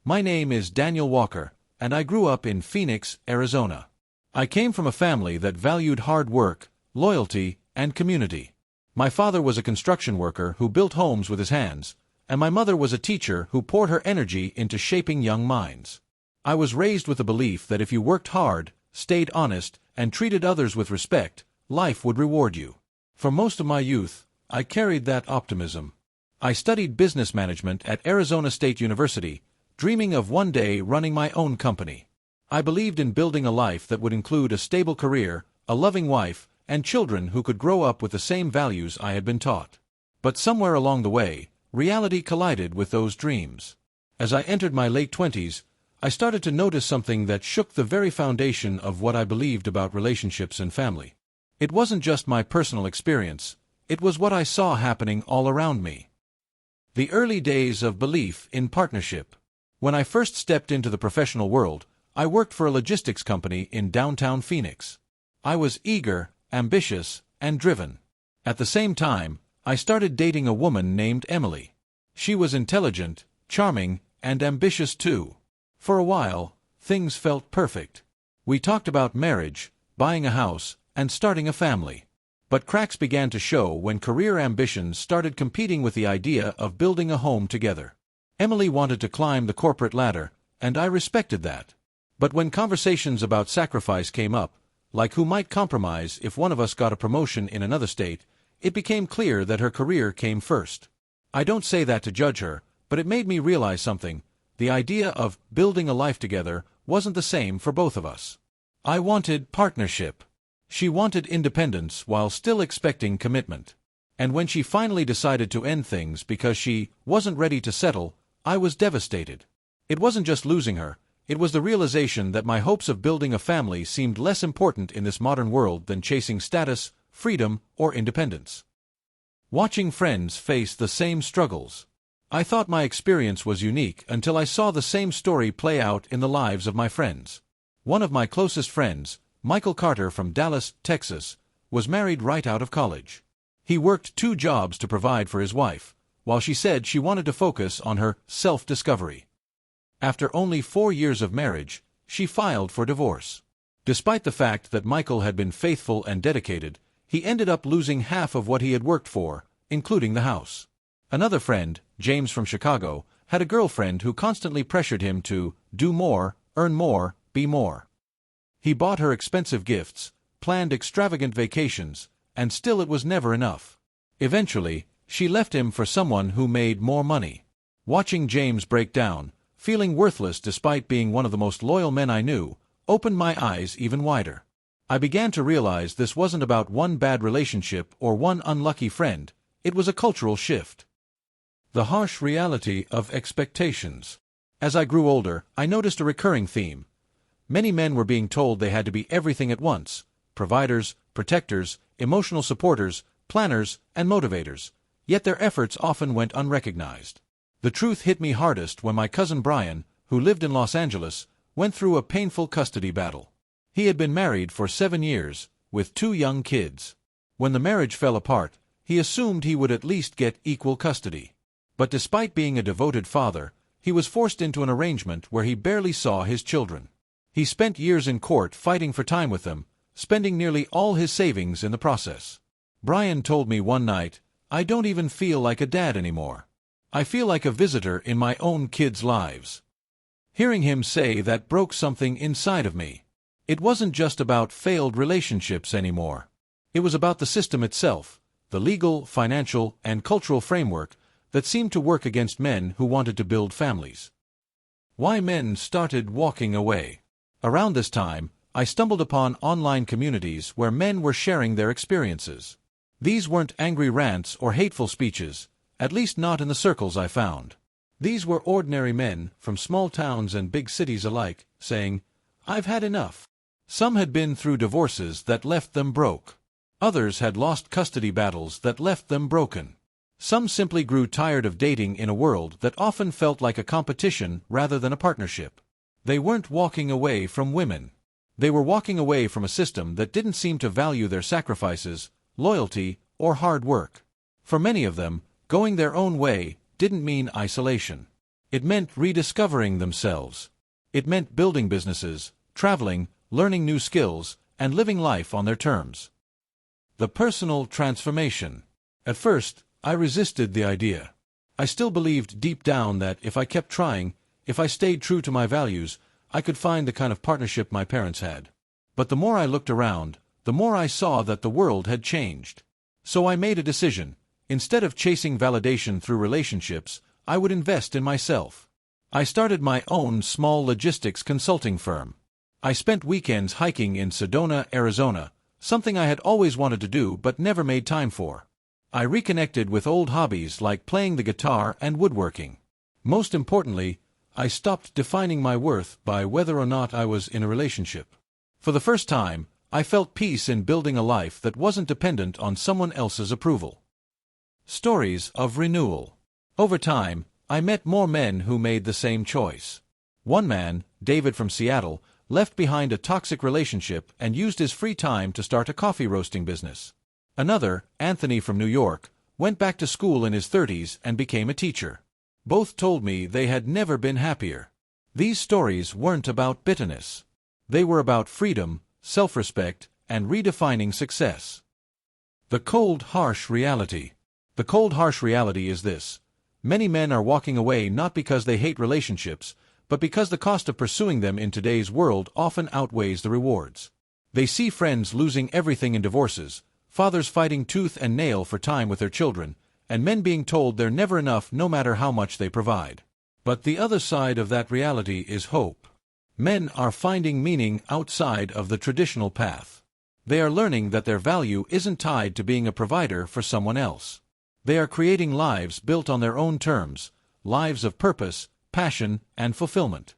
My name is Daniel Walker, and I grew up in Phoenix, Arizona. I came from a family that valued hard work, loyalty, and community. My father was a construction worker who built homes with his hands, and my mother was a teacher who poured her energy into shaping young minds. I was raised with the belief that if you worked hard, stayed honest, and treated others with respect, life would reward you. For most of my youth, I carried that optimism. I studied business management at Arizona State University, dreaming of one day running my own company. I believed in building a life that would include a stable career, a loving wife, and children who could grow up with the same values I had been taught. But somewhere along the way, reality collided with those dreams. As I entered my late 20s, I started to notice something that shook the very foundation of what I believed about relationships and family. It wasn't just my personal experience, it was what I saw happening all around me. The early days of belief in partnership. When I first stepped into the professional world, I worked for a logistics company in downtown Phoenix. I was eager, ambitious, and driven. At the same time, I started dating a woman named Emily. She was intelligent, charming, and ambitious too. For a while, things felt perfect. We talked about marriage, buying a house, and starting a family. But cracks began to show when career ambitions started competing with the idea of building a home together. Emily wanted to climb the corporate ladder, and I respected that. But when conversations about sacrifice came up, like who might compromise if one of us got a promotion in another state, it became clear that her career came first. I don't say that to judge her, but it made me realize something. The idea of building a life together wasn't the same for both of us. I wanted partnership. She wanted independence while still expecting commitment. And when she finally decided to end things because she wasn't ready to settle, I was devastated. It wasn't just losing her, it was the realization that my hopes of building a family seemed less important in this modern world than chasing status, freedom, or independence. Watching friends face the same struggles. I thought my experience was unique until I saw the same story play out in the lives of my friends. One of my closest friends, Michael Carter from Dallas, Texas, was married right out of college. He worked 2 jobs to provide for his wife, while she said she wanted to focus on her self-discovery. After only 4 years of marriage, she filed for divorce. Despite the fact that Michael had been faithful and dedicated, he ended up losing half of what he had worked for, including the house. Another friend, James from Chicago, had a girlfriend who constantly pressured him to do more, earn more, be more. He bought her expensive gifts, planned extravagant vacations, and still it was never enough. Eventually, she left him for someone who made more money. Watching James break down, feeling worthless despite being one of the most loyal men I knew, opened my eyes even wider. I began to realize this wasn't about one bad relationship or one unlucky friend, it was a cultural shift. The harsh reality of expectations. As I grew older, I noticed a recurring theme. Many men were being told they had to be everything at once: providers, protectors, emotional supporters, planners, and motivators, yet their efforts often went unrecognized. The truth hit me hardest when my cousin Brian, who lived in Los Angeles, went through a painful custody battle. He had been married for 7 years, with 2 young kids. When the marriage fell apart, he assumed he would at least get equal custody. But despite being a devoted father, he was forced into an arrangement where he barely saw his children. He spent years in court fighting for time with them, spending nearly all his savings in the process. Brian told me one night, "I don't even feel like a dad anymore. I feel like a visitor in my own kids' lives." Hearing him say that broke something inside of me. It wasn't just about failed relationships anymore. It was about the system itself, the legal, financial, and cultural framework that seemed to work against men who wanted to build families. Why men started walking away. Around this time, I stumbled upon online communities where men were sharing their experiences. These weren't angry rants or hateful speeches, at least not in the circles I found. These were ordinary men, from small towns and big cities alike, saying, "I've had enough." Some had been through divorces that left them broke. Others had lost custody battles that left them broken. Some simply grew tired of dating in a world that often felt like a competition rather than a partnership. They weren't walking away from women. They were walking away from a system that didn't seem to value their sacrifices, loyalty, or hard work. For many of them, going their own way didn't mean isolation. It meant rediscovering themselves. It meant building businesses, traveling, learning new skills, and living life on their terms. The personal transformation. At first, I resisted the idea. I still believed deep down that if I kept trying, if I stayed true to my values, I could find the kind of partnership my parents had. But the more I looked around, the more I saw that the world had changed. So I made a decision. Instead of chasing validation through relationships, I would invest in myself. I started my own small logistics consulting firm. I spent weekends hiking in Sedona, Arizona, something I had always wanted to do but never made time for. I reconnected with old hobbies like playing the guitar and woodworking. Most importantly, I stopped defining my worth by whether or not I was in a relationship. For the first time, I felt peace in building a life that wasn't dependent on someone else's approval. Stories of renewal. Over time, I met more men who made the same choice. One man, David from Seattle, left behind a toxic relationship and used his free time to start a coffee roasting business. Another, Anthony from New York, went back to school in his 30s and became a teacher. Both told me they had never been happier. These stories weren't about bitterness. They were about freedom, self-respect, and redefining success. The cold, harsh reality. The cold, harsh reality is this. Many men are walking away not because they hate relationships, but because the cost of pursuing them in today's world often outweighs the rewards. They see friends losing everything in divorces, fathers fighting tooth and nail for time with their children, and men being told they're never enough no matter how much they provide. But the other side of that reality is hope. Men are finding meaning outside of the traditional path. They are learning that their value isn't tied to being a provider for someone else. They are creating lives built on their own terms, lives of purpose, passion, and fulfillment.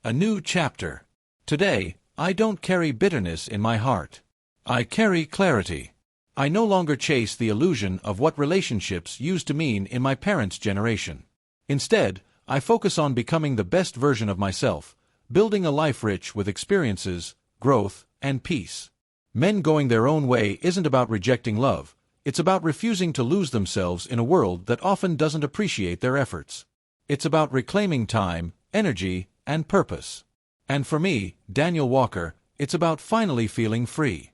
A new chapter. Today, I don't carry bitterness in my heart. I carry clarity. I no longer chase the illusion of what relationships used to mean in my parents' generation. Instead, I focus on becoming the best version of myself, building a life rich with experiences, growth, and peace. Men going their own way isn't about rejecting love. It's about refusing to lose themselves in a world that often doesn't appreciate their efforts. It's about reclaiming time, energy, and purpose. And for me, Daniel Walker, it's about finally feeling free.